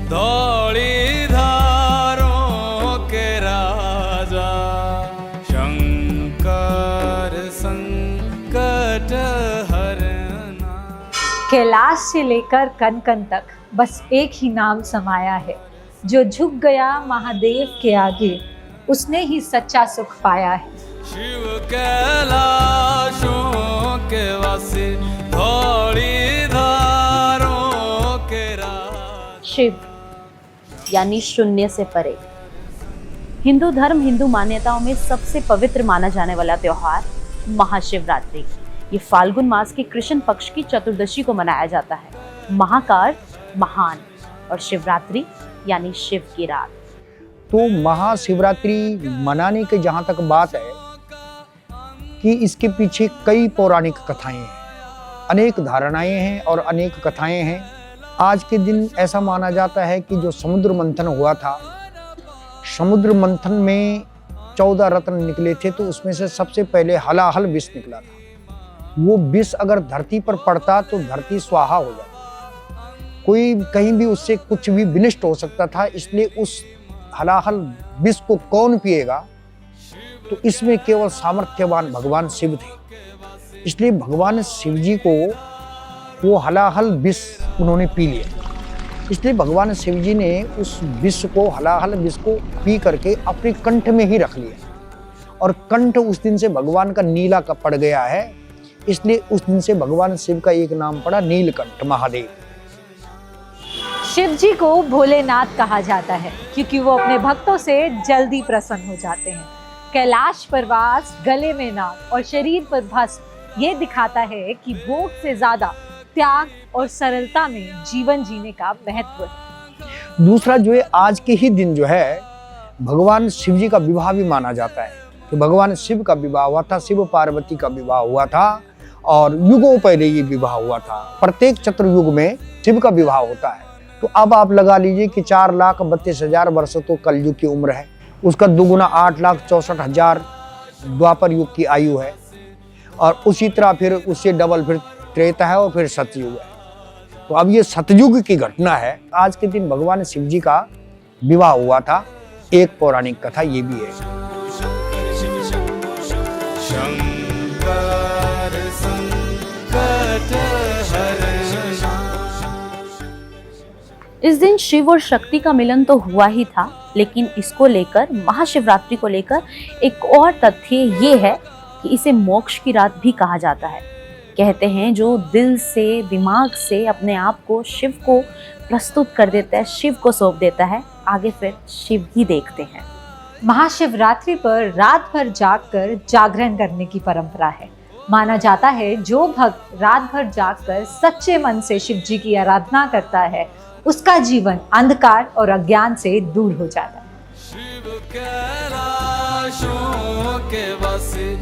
धौली धारों के राजा शंकर संकट हरना। कैलाश से लेकर कन कन तक बस एक ही नाम समाया है। जो झुक गया महादेव के आगे उसने ही सच्चा सुख पाया है। शिव कैलाशों के वासी धौली धारों के राजा। शिव यानी शून्य से परे। हिंदू धर्म, हिंदू मान्यताओं में सबसे पवित्र माना जाने वाला त्योहार महाशिवरात्रि। ये फाल्गुन मास के कृष्ण पक्ष की चतुर्दशी को मनाया जाता है। महाकाल महान और शिवरात्रि यानी शिव की रात। तो महाशिवरात्रि मनाने की जहाँ तक बात है कि इसके पीछे कई पौराणिक कथाएं हैं, अनेक धारणाएं हैं और अनेक कथाएं हैं। आज के दिन ऐसा माना जाता है कि जो समुद्र मंथन हुआ था, समुद्र मंथन में 14 रत्न निकले थे, तो उसमें से सबसे पहले हलाहल विष निकला था। वो विष अगर धरती पर पड़ता तो धरती स्वाहा हो जाती, कोई कहीं भी उससे कुछ भी विनिष्ट हो सकता था। इसलिए उस हलाहल विष को कौन पिएगा, तो इसमें केवल सामर्थ्यवान भगवान शिव थे। इसलिए भगवान शिव जी को वो हलाहल विष उन्होंने पी लिया। इसलिए भगवान शिव जी ने उस विष को, हलाहल विष को पी करके अपने कंठ में ही रख लिया, और कंठ उस दिन से भगवान का नीला का पड़ गया है। इसलिए उस दिन से भगवान शिव का एक नाम पड़ा नीलकंठ महादेव। शिव जी को भोलेनाथ कहा जाता है क्योंकि वो अपने भक्तों से जल्दी प्रसन्न हो जाते हैं। कैलाश परवास, गले में नाग और शरीर पर भस्म ये दिखाता है कि भोग से ज्यादा त्याग और सरलता में जीवन जीने का महत्व है। दूसरा जो है, आज के ही दिन जो है भगवान शिव जी का विवाह भी माना जाता है कि भगवान शिव का विवाह हुआ था, शिव पार्वती का विवाह हुआ था, और युगों पहले ये विवाह हुआ था। प्रत्येक चतुर्युग में शिव का विवाह होता है। तो अब आप लगा लीजिए कि 4,32,000 वर्ष तो कलयुग की उम्र है, उसका दुगुना 8,64,000 द्वापर युग की आयु है, और उसी तरह फिर उससे डबल फिर त्रेता है और फिर सतयुग है। तो अब ये सतयुग की घटना है। आज के दिन भगवान शिव जी का विवाह हुआ था। एक पौराणिक कथा ये भी है। इस दिन शिव और शक्ति का मिलन तो हुआ ही था, लेकिन इसको लेकर, महाशिवरात्रि को लेकर एक और तथ्य ये है कि इसे मोक्ष की रात भी कहा जाता है। कहते हैं जो दिल से, दिमाग से अपने आप को शिव को प्रस्तुत कर देता है, शिव को सौंप देता है, आगे फिर शिव ही देखते हैं। महाशिवरात्रि पर रात भर जागकर जागरण करने की परंपरा है। माना जाता है जो भक्त रात भर जागकर सच्चे मन से शिव जी की आराधना करता है, उसका जीवन अंधकार और अज्ञान से दूर हो जाता है। शिव कैलाशों के वासी